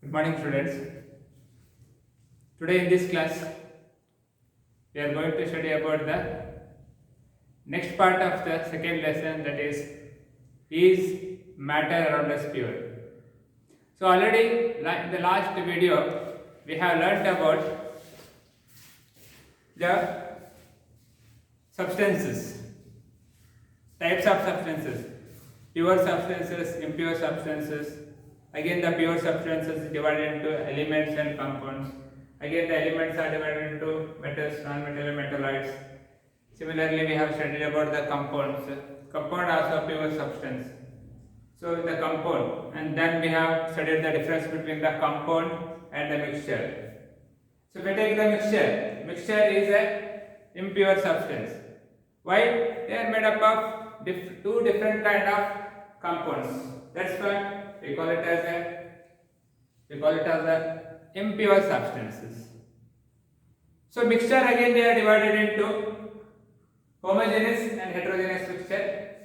Good morning, students. Today in this class, we are going to study about the next part of the second lesson, that is matter around us pure. So already like in the last video, we have learnt about the substances, types of substances, pure substances, impure substances. Again, the pure substances is divided into elements and compounds. Again, the elements are divided into metals, non-metal, and metalloids. Similarly, we have studied about the compounds. Compound also pure substance. So the compound, and then we have studied the difference between the compound and the mixture. So if we take the mixture is a impure substance. Why? They are made up of two different kind of compounds. That's why we call it as the impure substances. So mixture, again they are divided into homogeneous and heterogeneous mixture.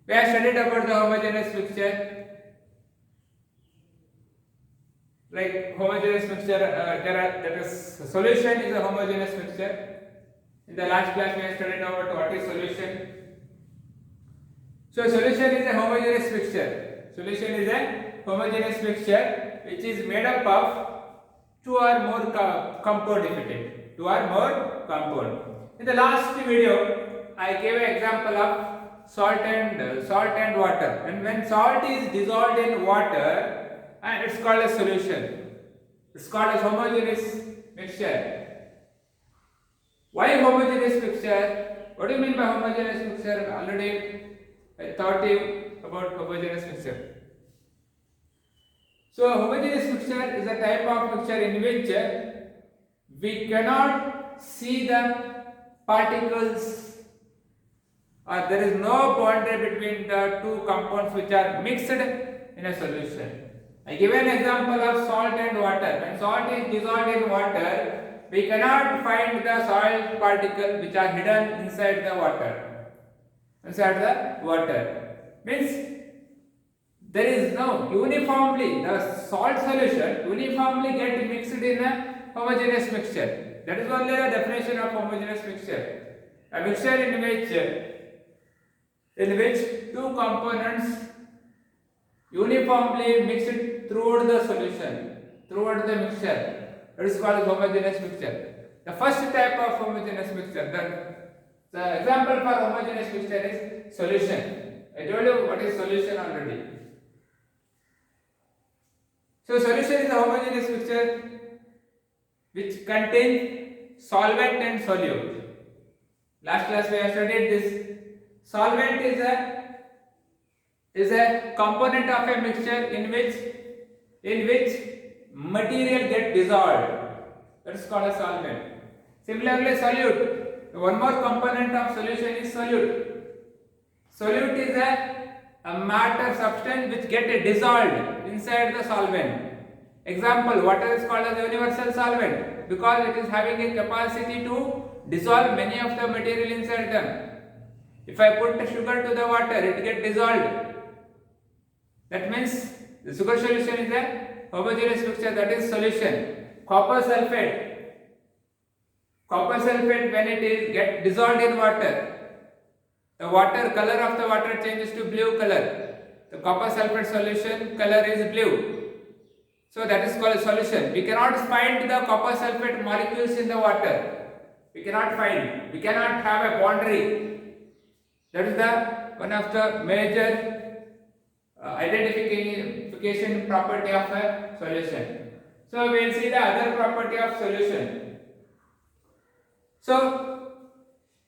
We have studied about the homogeneous mixture. Like homogeneous mixture, that is solution is a homogeneous mixture. In the last class we have studied about what is solution. So solution is a homogeneous mixture. Solution is a homogeneous mixture which is made up of two or more compound, if you take two or more compound. In the last video, I gave an example of salt and water. And when salt is dissolved in water, and it's called a solution. It's called a homogeneous mixture. Why homogeneous mixture? What do you mean by homogeneous mixture? Already I taught you about homogeneous mixture. So homogeneous mixture is a type of mixture in which we cannot see the particles, or there is no boundary between the two compounds which are mixed in a solution. I give an example of salt and water. When salt is dissolved in water, we cannot find the salt particles which are hidden inside the water. Means there is no uniformly, the salt solution uniformly get mixed in a homogeneous mixture. That is only the definition of homogeneous mixture. A mixture in which two components uniformly mixed throughout the solution, throughout the mixture. That is called homogeneous mixture. The first type of homogeneous mixture, the example for homogeneous mixture is solution. I told you what is solution already. So solution is a homogeneous mixture which contains solvent and solute. Last class we have studied this. Solvent is a component of a mixture in which material get dissolved. That is called a solvent. Similarly, solute. One more component of solution is solute. Solute is a matter substance which get dissolved inside the solvent. Example, water is called as a universal solvent because it is having a capacity to dissolve many of the material inside them. If I put sugar to the water, it gets dissolved. That means the sugar solution is a homogeneous mixture, that is solution. Copper sulfate. Copper sulfate, when it is get dissolved in water, the water color of the water changes to blue color. The copper sulfate solution color is blue. So that is called a solution. We cannot find the copper sulfate molecules in the water. We cannot have a boundary. That is one of the major identification property of a solution. So we will see the other property of solution. So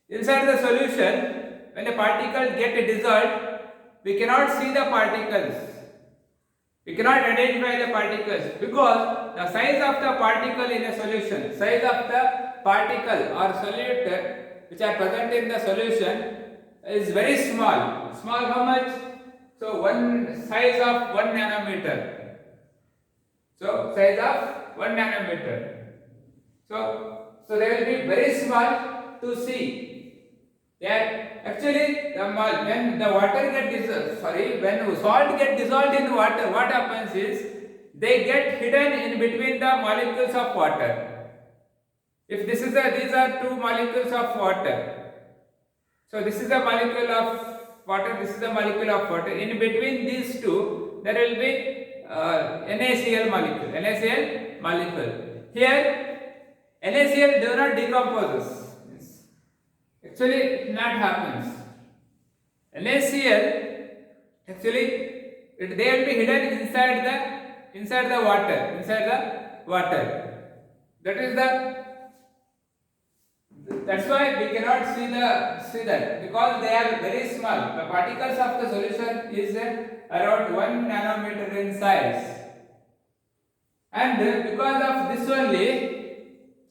inside the solution, when a particle get dissolved, we cannot see the particles. We cannot identify the particles because the size of the particle in a solution, size of the particle or solute which are present in the solution is very small. Small how much? So one size of 1 nanometer. So size of 1 nanometer. So they will be very small to see. That actually when the water get when salt get dissolved in water, what happens is they get hidden in between the molecules of water. If these are two molecules of water. So this is a molecule of water, this is a molecule of water. In between these two, there will be NaCl molecule. NaCl molecule. Here, NaCl do not decomposes. Actually, it not happens. NaCl actually they will be hidden inside the water. That's why we cannot see that because they are very small. The particles of the solution is around 1 nanometer in size, and because of this only,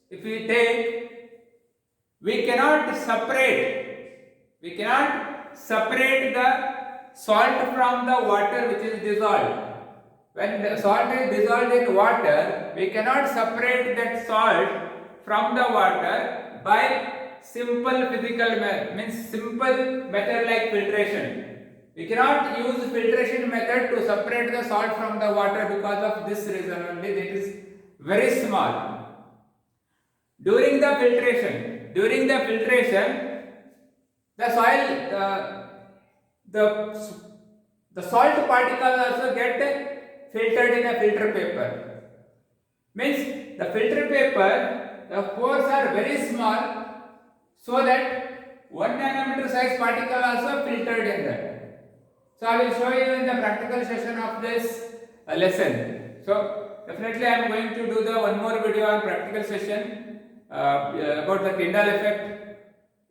if we take, we cannot separate the salt from the water which is dissolved. When the salt is dissolved in water, we cannot separate that salt from the water by simple method like filtration. We cannot use filtration method to separate the salt from the water because of this reason only, that is very small. During the filtration, the soil, the salt particles also get filtered in a filter paper. Means the filter paper, the pores are very small, so that 1 nanometer size particle also filtered in that. So I will show you in the practical session of this lesson. So definitely I am going to do the one more video on practical session about the Tyndall effect,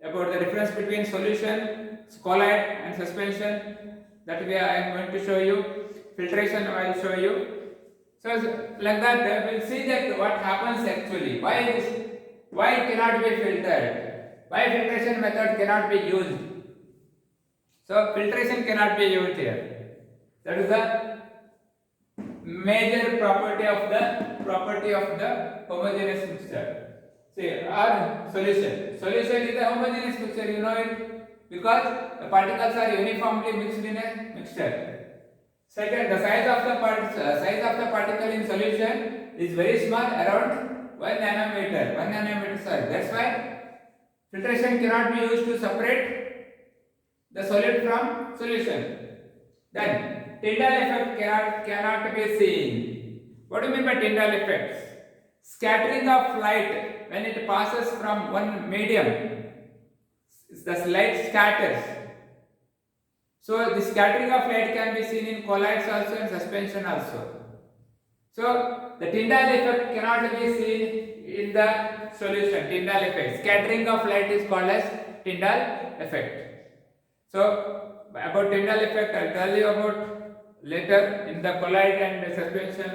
about the difference between solution, colloid and suspension. That way I am going to show you. Filtration I will show you. So like that we will see that what happens actually. Why it cannot be filtered? Why filtration method cannot be used? So filtration cannot be used here. That is the major property of the homogeneous mixture. See, our solution. Solution is a homogeneous mixture, you know it, because the particles are uniformly mixed in a mixture. Second, the size of the particle in solution is very small, around 1 nanometer size. That's why filtration cannot be used to separate the solid from solution. Then Tyndall effect cannot be seen. What do you mean by Tyndall effects? Scattering of light when it passes from one medium. The light scatters. So the scattering of light can be seen in colloids also and suspension also. So the Tyndall effect cannot be seen in the solution. Tyndall effect. Scattering of light is called as Tyndall effect. So about Tyndall effect I will tell you about later in the colloid and suspension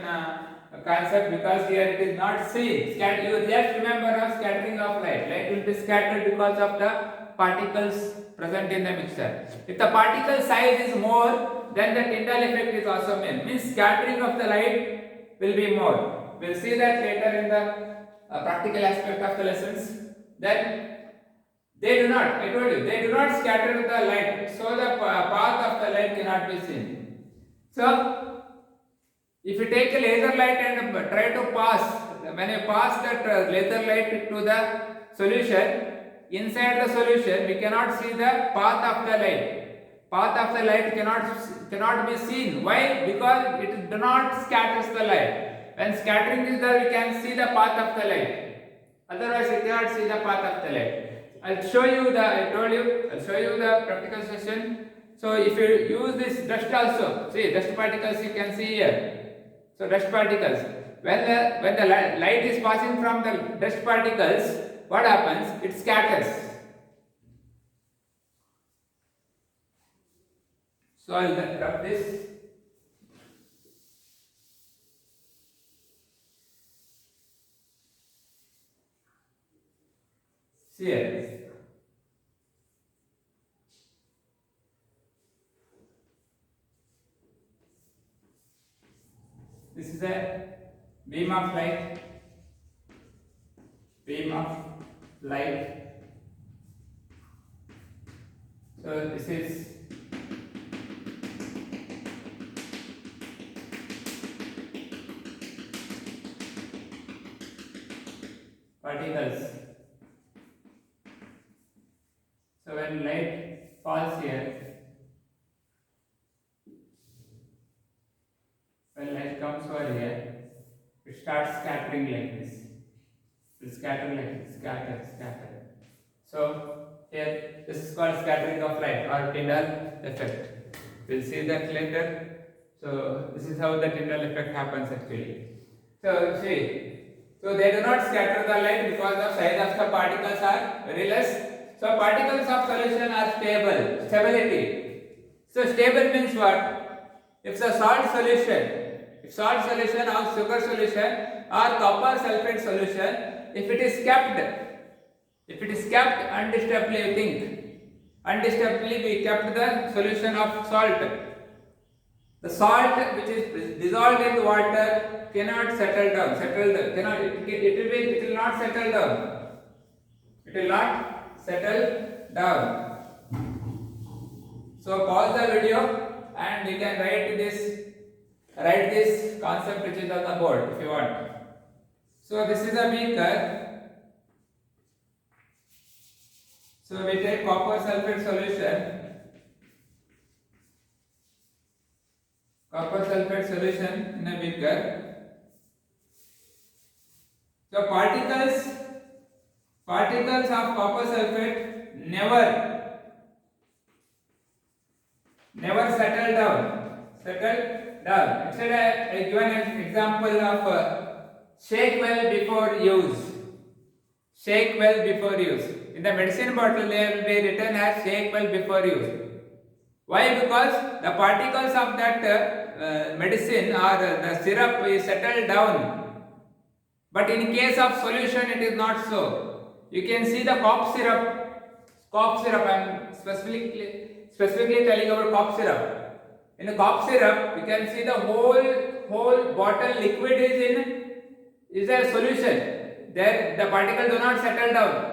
concept, because here it is not seen. You just remember of scattering of light. Light will be scattered because of the particles present in the mixture. If the particle size is more, then the Tyndall effect is also means scattering of the light will be more. We will see that later in the practical aspect of the lessons. Then they do not, I told you, they do not scatter the light, so the path of the light cannot be seen. So if you take a laser light and try to pass, when you pass that laser light to the solution, inside the solution we cannot see the path of the light. Path of the light cannot be seen. Why? Because it do not scatters the light. When scattering is there, we can see the path of the light. Otherwise, we cannot see the path of the light. I'll show you I'll show you the practical session. So if you use this dust also, see dust particles you can see here. So dust particles, when the light is passing from the dust particles, what happens? It scatters. So I'll drop this. See here. This is a beam of light. So this is particles. So when light falls here, when light comes over here, it starts scattering like this. It scatter like this, scatter. So here this is called scattering of light or Tyndall effect. We'll see that later. So this is how the Tyndall effect happens actually. So see, so they do not scatter the light because the size of the particles are very less. So particles of solution are stable, stability. So stable means what? If the salt solution or sugar solution or copper sulfate solution, if it is kept undisturbedly we kept the solution of salt. The salt which is dissolved in water cannot settle down. It will not settle down. It will not settle down. So pause the video and you can write this concept which is on the board if you want. So this is a beaker. So we take copper sulfate solution. Copper sulfate solution in a beaker. So particles of copper sulfate never settle down. Instead I give an example of shake well before use. Shake well before use. In the medicine bottle there will be written as shake well before use. Why? Because the particles of that medicine or the syrup is settled down. But in case of solution it is not so. You can see the cough syrup. I am specifically telling about cough syrup. In the cough syrup, you can see the whole bottle liquid is a solution. There the particle do not settle down.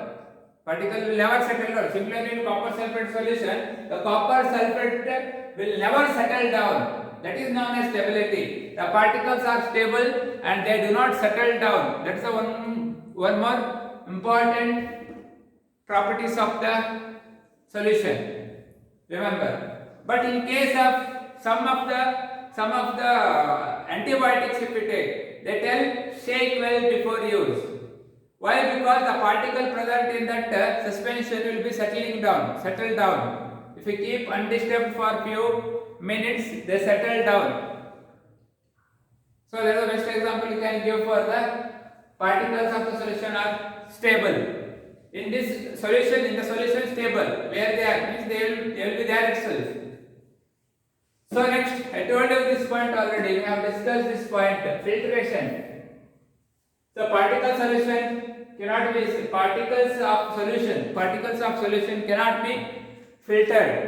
Particle will never settle down. Similarly, in copper sulfate solution, the copper sulfate will never settle down. That is known as stability. The particles are stable and they do not settle down. That is the one more important properties of the solution. Remember. But in case of some of the antibiotics if we take, they tell shake well before use. Why? Because the particle present in that suspension will be settled down. If we keep undisturbed for few minutes, they settle down. So that is the best example you can give for the particles of the solution are stable. In the solution stable, where they are means they will be there itself. So next, I told you this point already. We have discussed this point, filtration. So particles of solution cannot be filtered.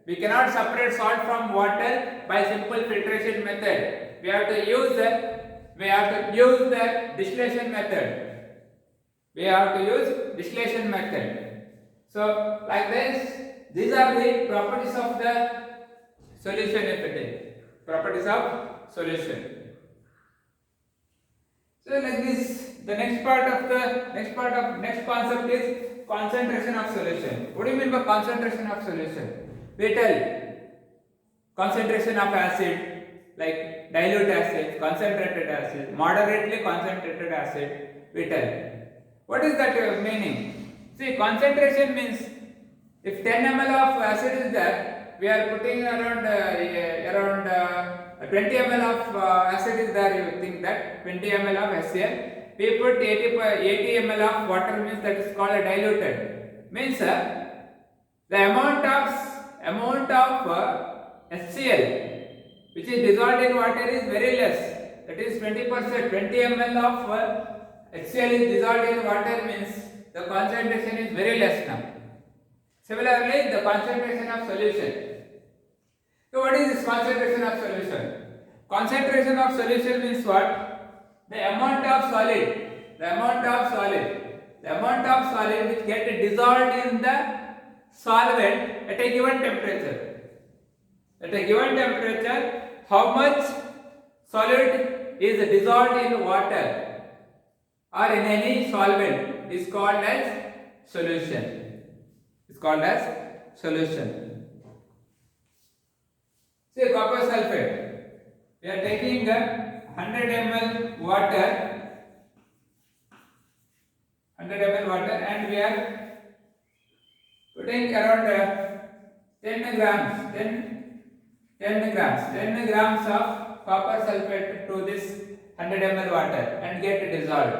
We cannot separate salt from water by simple filtration method. We have to use the distillation method. So like this, these are the properties of the solution if it is. Properties of solution. So like this, the next concept is concentration of solution. What do you mean by concentration of solution? We tell concentration of acid like dilute acid, concentrated acid, moderately concentrated acid. We tell. What is that meaning? See, concentration means if 10 ml of acid is there, we are putting around 20 ml of acid is there. You think that 20 ml of HCl. We put 80 ml of water means that is called a diluted. Means the amount of HCl which is dissolved in water is very less. That is 20%. 20 ml of HCl is dissolved in water means the concentration is very less now. Similarly, the concentration of solution. So what is this concentration of solution? Concentration of solution means what? The amount of solid which get dissolved in the solvent at a given temperature. At a given temperature, how much solid is dissolved in water or in any solvent is called as solution. It's called as solution. See, copper sulfate. We are taking 100 ml water, 100 ml water, and we are putting around 10 grams, 10 grams of copper sulfate to this 100 ml water and get dissolved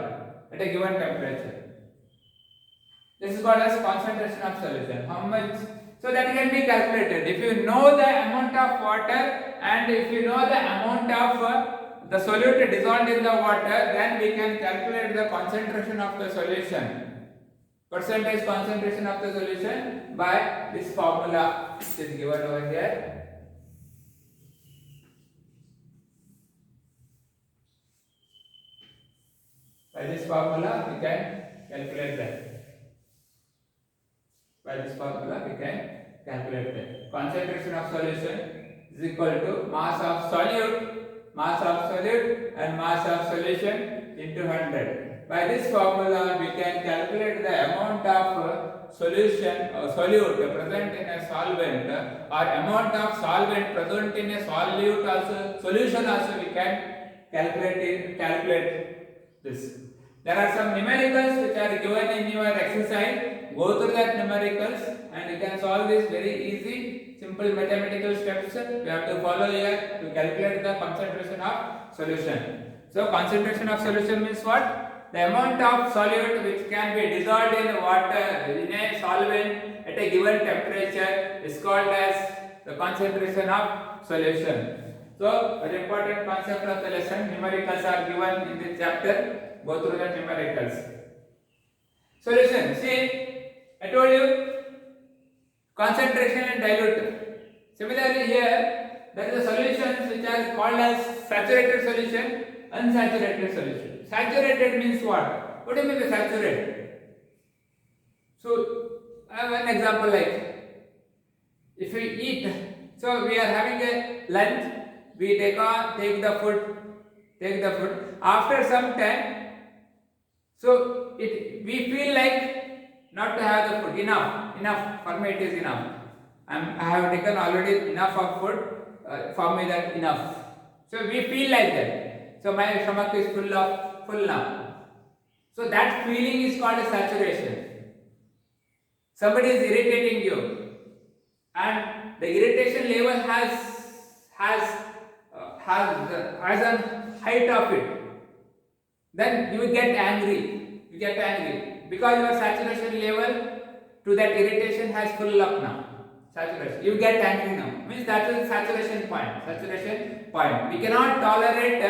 at a given temperature. This is called as concentration of solution. How much? So that can be calculated. If you know the amount of water and if you know the amount of the solute dissolved in the water, then we can calculate the concentration of the solution. Percentage concentration of the solution by this formula which is given over here. By this formula we can calculate that. By this formula we can calculate that. Concentration of solution is equal to mass of solute and mass of solution into 100. By this formula we can calculate the amount of solution or solute present in a solvent or amount of solvent present in a solute also, solution also we can calculate this. There are some numericals which are given in your exercise. Go through that numericals and you can solve this very easy, simple mathematical steps you have to follow here to calculate the concentration of solution. So concentration of solution means what? The amount of solute which can be dissolved in water in a solvent at a given temperature is called as the concentration of solution. So, an important concept of the lesson, numericals are given in this chapter. Go through the numericals. Solution. See, I told you concentration and dilute. Similarly, here there is a solutions which are called as saturated solution, unsaturated solution. Saturated means what? What do you mean by saturated? So, I have an example like if we eat. So we are having a lunch. We take the food. After some time, so we feel like not to have the food. Enough. For me, it is enough. I have taken already enough of food. For me, that enough. So we feel like that. So my stomach is full now. So that feeling is called a saturation. Somebody is irritating you, and the irritation level has a height of it. Then you get angry. Because your saturation level to that irritation has full up now. Saturation. You get angry now. Means that is saturation point. We cannot tolerate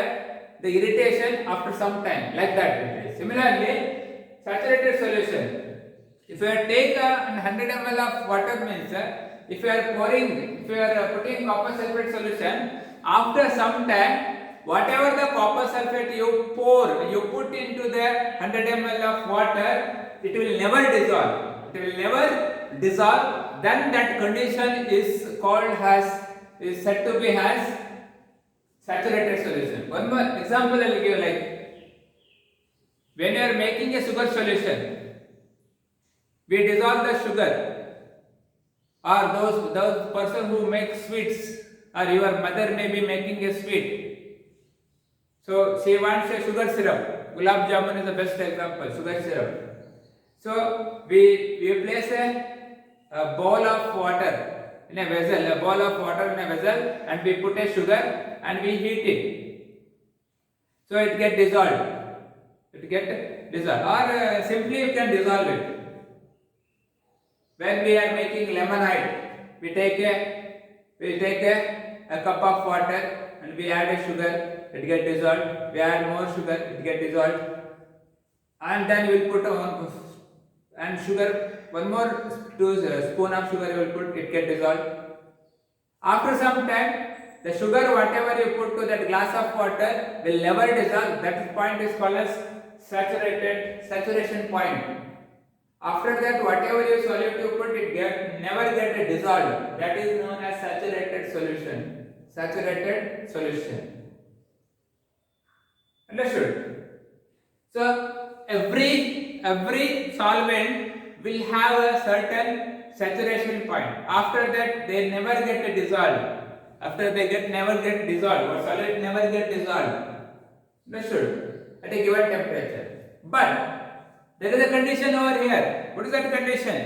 the irritation after some time. Like that. Similarly, saturated solution. If you take 100 ml of water means if you are putting copper sulfate solution, after some time, whatever the copper sulfate you put into the 100 ml of water, it will never dissolve. Then that condition is said to be as saturated solution. One more example I will give, like when you are making a sugar solution, we dissolve the sugar, or those person who make sweets, or your mother may be making a sweet. So she wants a sugar syrup. Gulab jamun is the best example, sugar syrup. So we place a bowl of water in a vessel, and we put a sugar and we heat it. So it get dissolved. Or simply you can dissolve it. When we are making lemonade, we take a cup of water and we add a sugar, it get dissolved. We add more sugar, it get dissolved. And then we will put sugar, one more spoon of sugar you will put, it get dissolved. After some time, the sugar whatever you put to that glass of water will never dissolve. That point is called as saturation point. After that, whatever you solute you put, it never get dissolved. That is known as saturated solution. Understood? So every solvent will have a certain saturation point. After that, they never get dissolved. After they never get dissolved, or solid never get dissolved. Understood? At a given temperature. But there is a condition over here. What is that condition?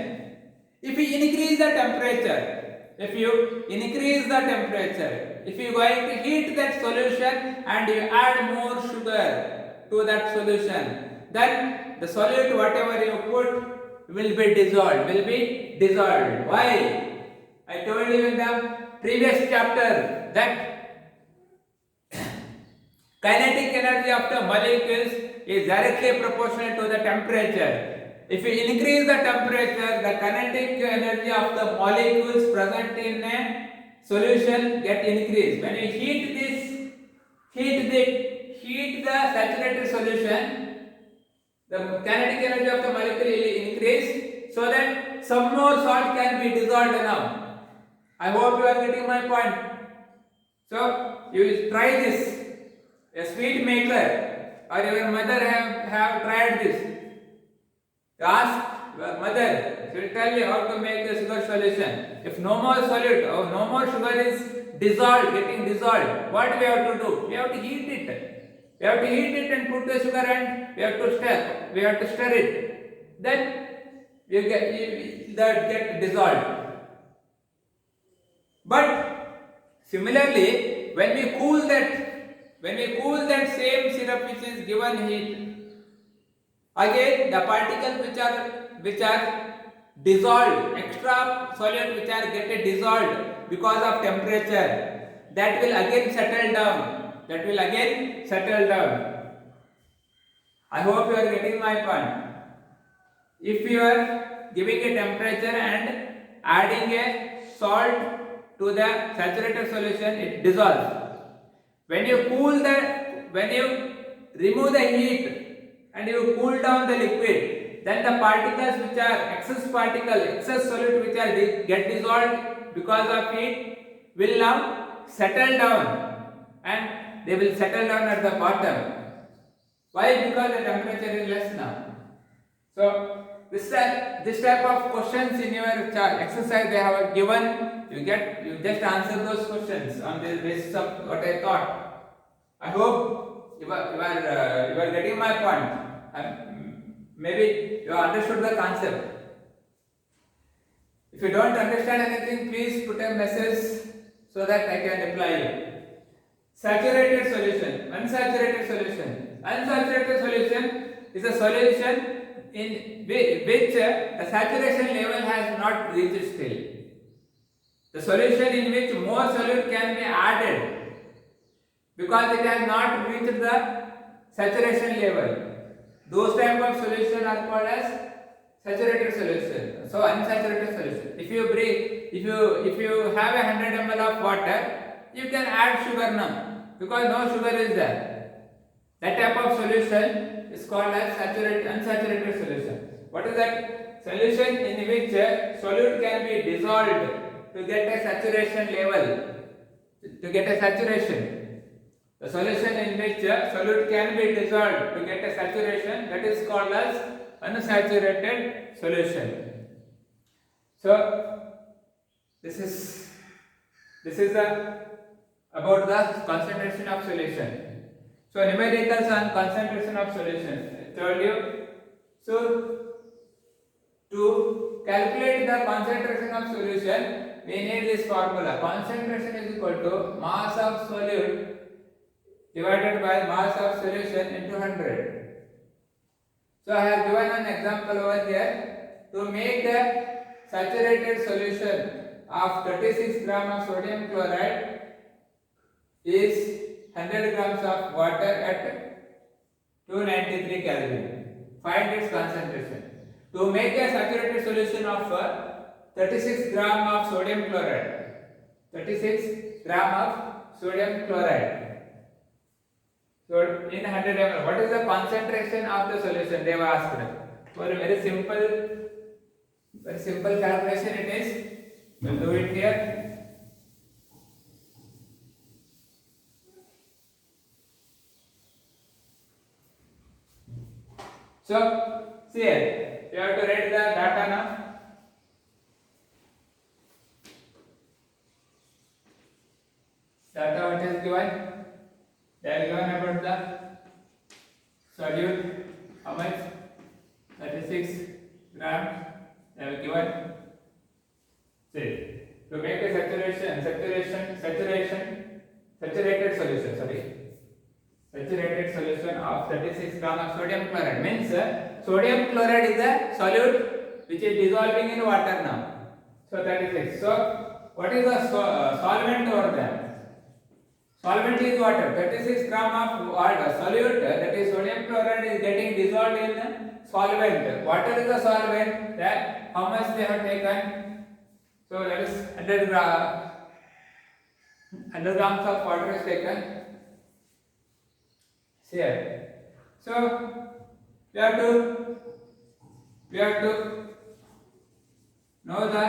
If you increase the temperature, if you are going to heat that solution and you add more sugar to that solution, then the solute whatever you put will be dissolved. Why? I told you in the previous chapter that kinetic energy of the molecules is directly proportional to the temperature. If you increase the temperature, the kinetic energy of the molecules present in a solution get increased. When you heat the saturated solution, the kinetic energy of the molecule will increase so that some more salt can be dissolved now. I hope you are getting my point. So you try this. A sweet maker or your mother have tried this. Ask your mother, she will tell you how to make the sugar solution. If no more solute or no more sugar is getting dissolved, what we have to do? We have to heat it. We have to heat it and put the sugar and we have to stir it. Then that get dissolved. But similarly, when we cool that same syrup which is given heat, again the particles which are dissolved, extra solute which are get dissolved because of temperature, that will again settle down. I hope you are getting my point. If you are giving a temperature and adding a salt to the saturated solution, it dissolves. When you remove the heat and you cool down the liquid, then the particles which are excess solute which are get dissolved because of heat will now settle down, and they will settle down at the bottom. Why? Because the temperature is less now. So this type of questions in your exercise they have given, you just answer those questions on the basis of what I thought. I hope you are getting my point. Maybe you understood the concept. If you don't understand anything, please put a message so that I can reply you. Saturated solution, unsaturated solution. Unsaturated solution is a solution in which the saturation level has not reached still. The solution in which more solute can be added because it has not reached the saturation level. Those type of solution are called as saturated solution. So unsaturated solution. If you have 100 ml of water, you can add sugar now because no sugar is there. That type of solution is called as unsaturated solution. What is that? Solution in which solute can be dissolved to get a saturation level. To get a saturation. The solution in which solute can be dissolved to get a saturation, that is called as unsaturated solution. So this is about the concentration of solution. So numericals on concentration of solution. I told you. So to calculate the concentration of solution, we need this formula. Concentration is equal to mass of solute divided by mass of solution into 100. So I have given an example over here. To make the saturated solution of 36 grams of sodium chloride is 100 grams of water at 293 Kelvin. Find its concentration. To make a saturated solution of 36 gram of sodium chloride. 36 gram of sodium chloride. So in 100 ml, what is the concentration of the solution? They were asked. For a very simple calculation it is. We'll do it here. So See here, you have to write the data now. Data what is given? They are given about the solute, how much? 36 grams. They are given. See, to make a saturated solution of 36 grams of sodium chloride means sodium chloride is a solute which is dissolving in water now. So 36. So what is the solvent over there? Solvent is water. 36 gram of water solute, that is sodium chloride, is getting dissolved in solvent. Water is the solvent. That how much they have taken? So that is 100 grams of water is taken. Here. So we have to know the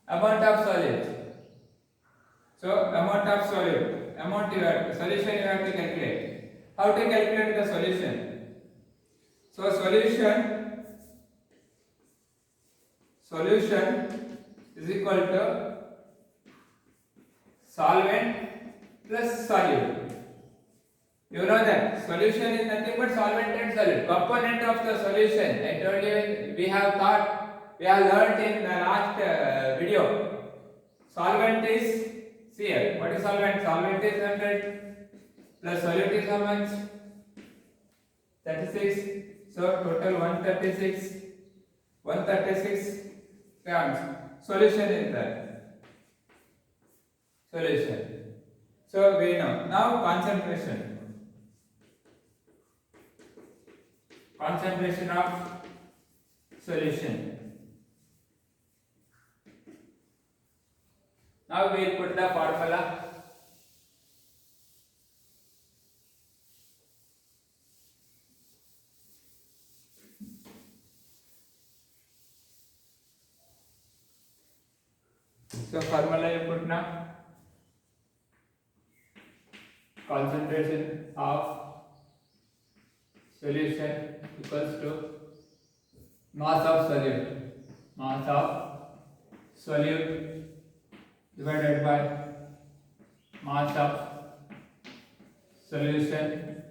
amount of solute. So amount of solute, solution you have to calculate. How to calculate the solution? So solution is equal to solvent plus solute. You know that solution is nothing but solvent and solute. Component of the solution. I told you we have learnt in the last video. Solvent is, see here, what is solvent? Solvent is 100 plus solute is how much? 36. So total 136 grams. Solution is that. Solution. So we know. Now concentration. Concentration of solution. Now we will put the formula. So formula you put now. Concentration of solution equals to mass of solute divided by mass of solution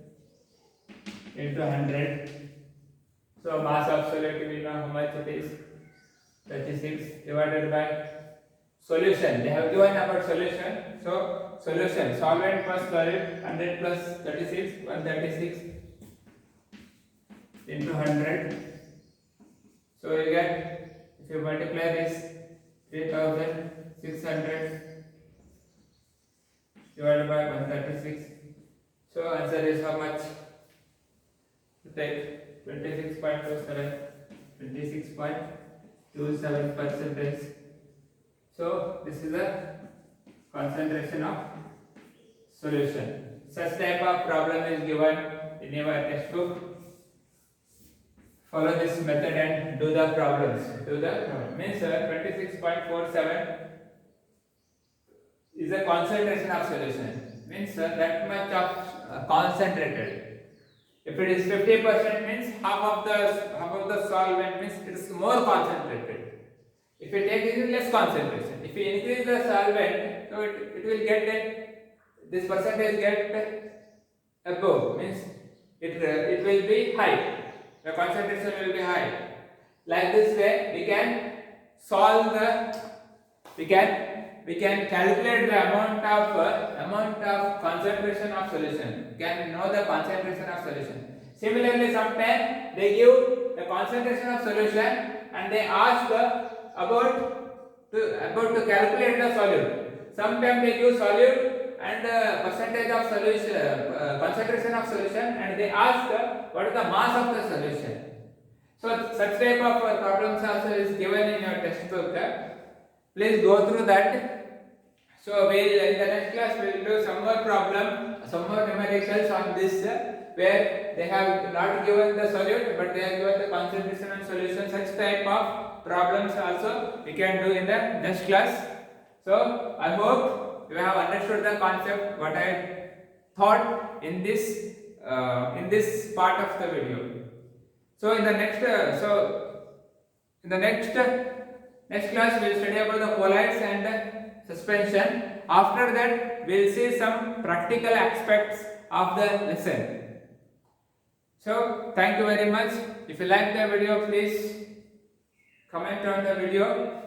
into 100. So mass of solute we know how much it is, 36 divided by solution. They have given about solution. So solution, solvent plus solute, 100 plus 36, 136 into 100. So you get, if you multiply this, 3600 divided by 136. So answer is how much? Take 26.27%. So this is the concentration of solution. Such type of problem is given in your textbook. Follow this method and do the problems. Means 26.47 is a concentration of solution. Means that much of concentrated. If it is 50% means half of the solvent means it is more concentrated. If you take it is less concentration. If you increase the solvent, so it will get this percentage get above, means it will be high. The concentration will be high. Like this way, we can solve we can calculate the amount of concentration of solution. We can know the concentration of solution. Similarly, sometimes they give the concentration of solution and they ask about to calculate the solute. Sometimes they give solute and percentage of solution, concentration of solution, and they ask what is the mass of the solution. So such type of problems also is given in your textbook. Please go through that. So in the next class we will do some more numericals on this, where they have not given the solute but they have given the concentration and solution. Such type of problems also we can do in the next class. So I hope you have understood the concept what I thought in this part of the video. So in the next next class we will study about the colloids and suspension. After that we will see some practical aspects of the lesson. So thank you very much. If you like the video, please comment on the video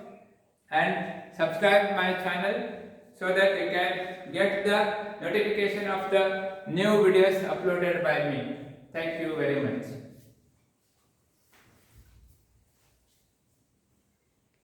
and subscribe my channel so that you can get the notification of the new videos uploaded by me. Thank you very much.